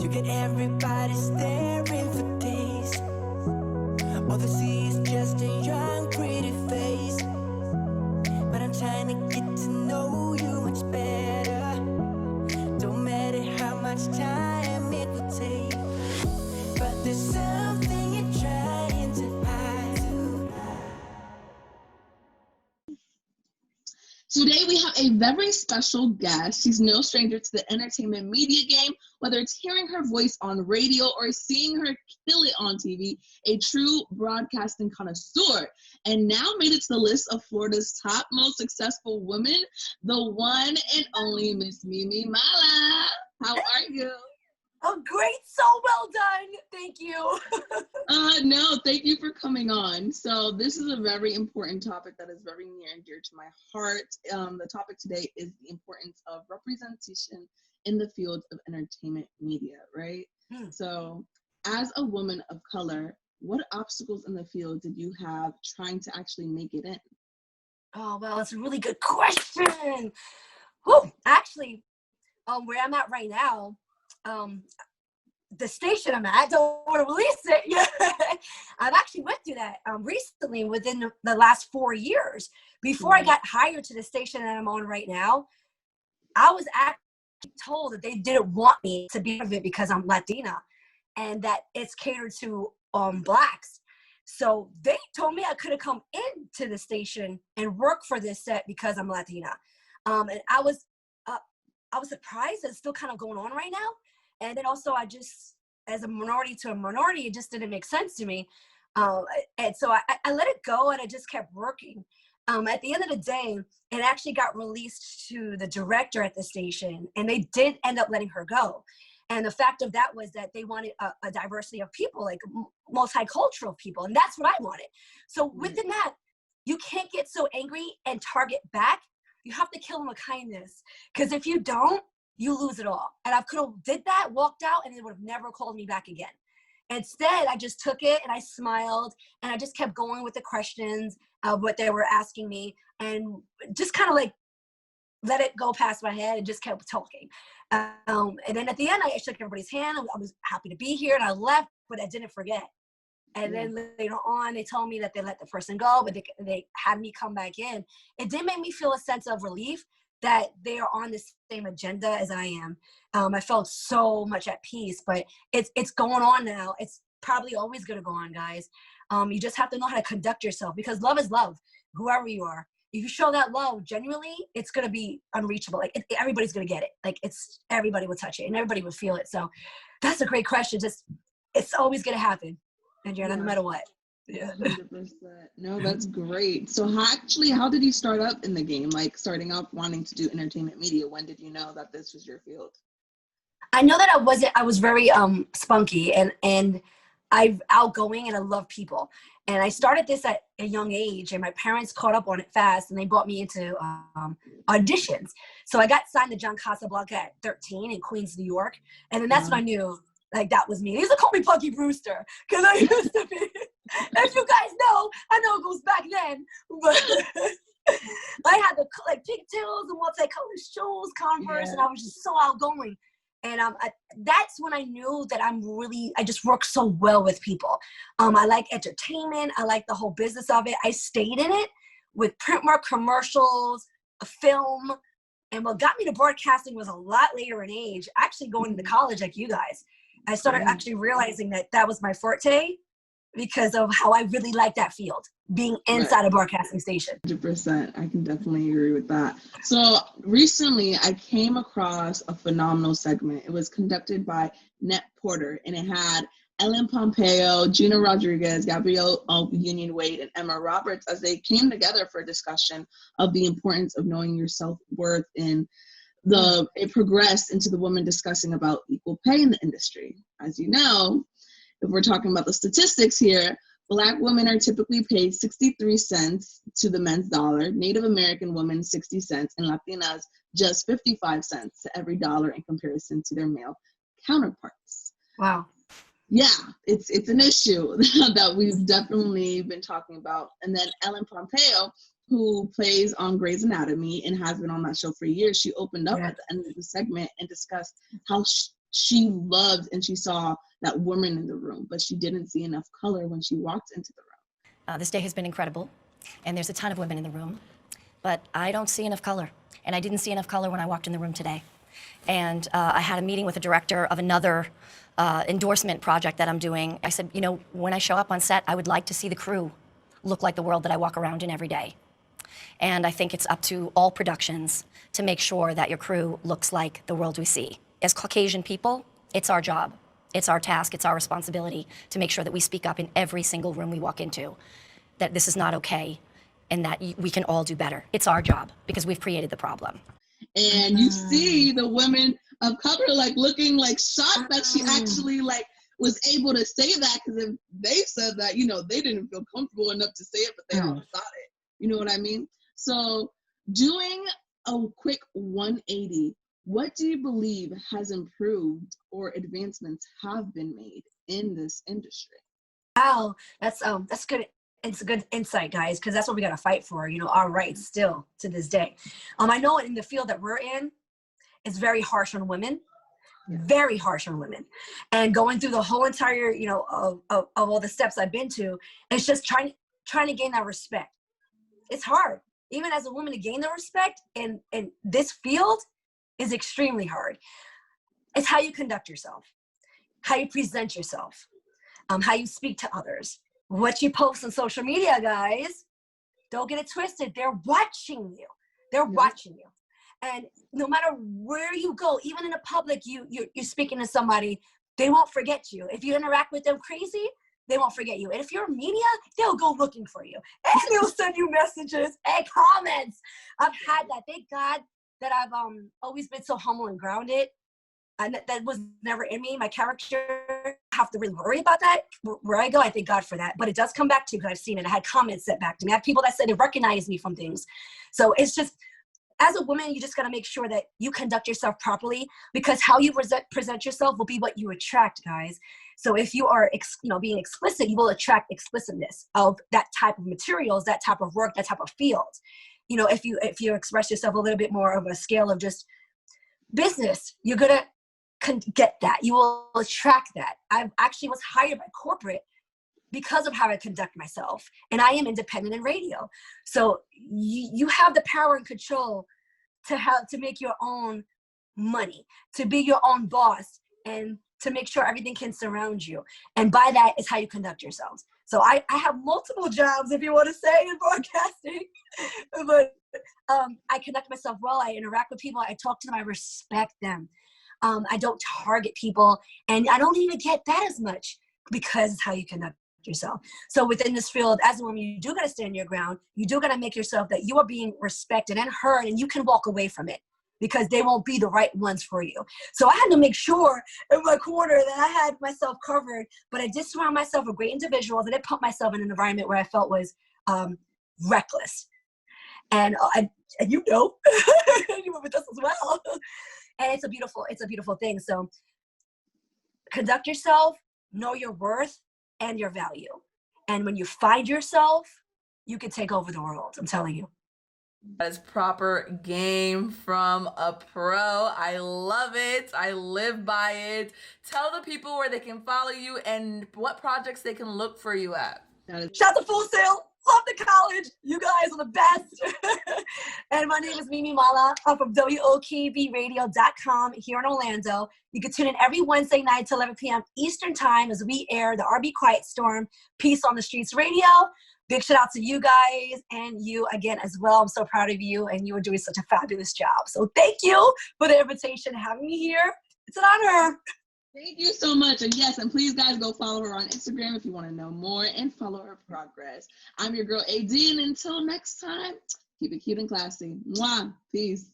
You get everybody staring for days. All they see is just a young, pretty face. But I'm trying to get to know you much better. Don't matter how much time it will take. But there's something you're trying to hide. Today we have a very special guest. She's no stranger to the entertainment media game, whether it's hearing her voice on radio or seeing her kill it on TV, a true broadcasting connoisseur, and now made it to the list of Florida's top most successful women, the one and only Miss Mimi Mala. How are you? Oh, great. So well done. Thank you. No, thank you for coming on. So this is a very important topic that is very near and dear to my heart. The topic today is the importance of representation in the field of entertainment media, right? So as a woman of color, what obstacles in the field did you have trying to actually make it in? Oh, well, that's a really good question. Oh, actually, where I'm at right now, the station I'm at, I don't want to release it yet. I've actually went through that recently within the last 4 years. Before I got hired to the station that I'm on right now, I was actually told that they didn't want me to be part of it because I'm Latina and that it's catered to Blacks. So they told me I could have come into the station and work for this set because I'm Latina. And I was surprised that it's still kind of going on right now. And then also I just, as a minority to a minority, it just didn't make sense to me. And so I let it go and I just kept working. At the end of the day, it actually got released to the director at the station and they did end up letting her go. And the fact of that was that they wanted a diversity of people, like multicultural people. And that's what I wanted. So within that, you can't get so angry and target back. You have to kill them with kindness. Because if you don't, you lose it all. And I could have did that, walked out, and they would have never called me back again. Instead, I just took it and I smiled and I just kept going with the questions of what they were asking me and just kind of like let it go past my head and just kept talking. And then at the end, I shook everybody's hand. I was happy to be here and I left, but I didn't forget. And then later on, they told me that they let the person go, but they had me come back in. It did make me feel a sense of relief that they are on the same agenda as I am. I felt so much at peace, but it's going on now. It's probably always going to go on, guys. You just have to know how to conduct yourself because love is love, whoever you are. If you show that love genuinely, it's going to be unreachable. Like everybody's going to get it. Like everybody will touch it and everybody will feel it. So that's a great question. It's always going to happen, and no matter what. Yeah. 100%. No, that's great. So how did you start up in the game? Like starting off wanting to do entertainment media. When did you know that this was your field? I know that I was very spunky and I'm outgoing and I love people. And I started this at a young age and my parents caught up on it fast and they brought me into auditions. So I got signed to John Casablanca at 13 in Queens, New York. And then that's when I knew like that was me. They used to call me Punky Brewster because I used to be. If you guys know, I know it goes back then, but I had the like pigtails and multicolored shoes, Converse, and I was just so outgoing. And that's when I knew that I just work so well with people. I like entertainment. I like the whole business of it. I stayed in it with print work, commercials, a film. And what got me to broadcasting was a lot later in age, actually going to college like you guys. I started actually realizing that was my forte because of how I really like that field, being inside a broadcasting station. 100%. I can definitely agree with that. So recently I came across a phenomenal segment. It was conducted by Net Porter and it had Ellen Pompeo, Gina Rodriguez, Gabrielle Union Wade, and Emma Roberts as they came together for a discussion of the importance of knowing your self-worth it progressed into the women discussing about equal pay in the industry. As you know, if we're talking about the statistics here, Black women are typically paid 63 cents to the men's dollar, Native American women 60 cents, and Latinas just 55 cents to every dollar in comparison to their male counterparts. Wow. Yeah, it's an issue that we've definitely been talking about. And then Ellen Pompeo, who plays on Grey's Anatomy and has been on that show for years, she opened up at the end of the segment and discussed how she loved and she saw that woman in the room, but she didn't see enough color when she walked into the room. This day has been incredible, and there's a ton of women in the room, but I don't see enough color, and I didn't see enough color when I walked in the room today. And I had a meeting with the director of another endorsement project that I'm doing. I said, you know, when I show up on set, I would like to see the crew look like the world that I walk around in every day. And I think it's up to all productions to make sure that your crew looks like the world we see. As Caucasian people, it's our job, it's our task, it's our responsibility to make sure that we speak up in every single room we walk into, that this is not okay, and that we can all do better. It's our job because we've created the problem. And you see the women of color like looking like shocked that she actually like was able to say that, because if they said that, you know, they didn't feel comfortable enough to say it, but they all thought it. You know what I mean? So doing a quick 180, what do you believe has improved or advancements have been made in this industry? Wow, that's good. It's a good insight, guys, because that's what we got to fight for, you know, our rights still to this day. I know in the field that we're in, it's very harsh on women, very harsh on women. And going through the whole entire, you know, of all the steps I've been to, it's just trying to gain that respect. It's hard, even as a woman, to gain the respect in this field is extremely hard. It's how you conduct yourself, how you present yourself, how you speak to others. What you post on social media, guys, don't get it twisted. They're watching you. They're watching you. And no matter where you go, even in the public, you're speaking to somebody, they won't forget you. If you interact with them crazy, they won't forget you. And if you're media, they'll go looking for you. And they'll send you messages and comments. I've had that. Thank God that I've always been so humble and grounded. And that was never in me. My character, I have to really worry about that. Where I go, I thank God for that. But it does come back to me because I've seen it. I had comments sent back to me. I had people that said they recognize me from things. So it's just, as a woman, you just got to make sure that you conduct yourself properly, because how you present yourself will be what you attract, guys. So if you are being explicit, you will attract explicitness of that type of materials, that type of work, that type of field. You know, if you express yourself a little bit more of a scale of just business, you're going to get that. You will attract that. I actually was hired by corporate because of how I conduct myself, and I am independent in radio. So you have the power and control to make your own money, to be your own boss, and to make sure everything can surround you. And by that is how you conduct yourselves. So I have multiple jobs, if you want to say, in broadcasting, but I conduct myself well. I interact with people. I talk to them. I respect them. I don't target people, and I don't even get that as much, because it's how you conduct yourself. So within this field, as a woman, you do got to stand your ground. You do got to make yourself that you are being respected and heard, and you can walk away from it, because they won't be the right ones for you. So I had to make sure in my corner that I had myself covered, but I did surround myself with great individuals. I didn't put myself in an environment where I felt was reckless. And you know, you were with us as well. And it's a beautiful thing. So conduct yourself, know your worth and your value. And when you find yourself, you can take over the world. I'm telling you. That is proper game from a pro. I love it. I live by it. Tell the people where they can follow you and what projects they can look for you at. Shout to Full Sail. Love the college. You guys are the best. And my name is Mimi Mala. I'm from WOKBradio.com here in Orlando. You can tune in every Wednesday night till 11 p.m. Eastern Time as we air the RB Quiet Storm Peace on the Streets Radio. Big shout out to you guys and you again as well. I'm so proud of you, and you are doing such a fabulous job. So thank you for the invitation and having me here. It's an honor. Thank you so much. And yes, and please guys go follow her on Instagram if you want to know more and follow her progress. I'm your girl AD, and until next time, keep it cute and classy. Mwah. Peace.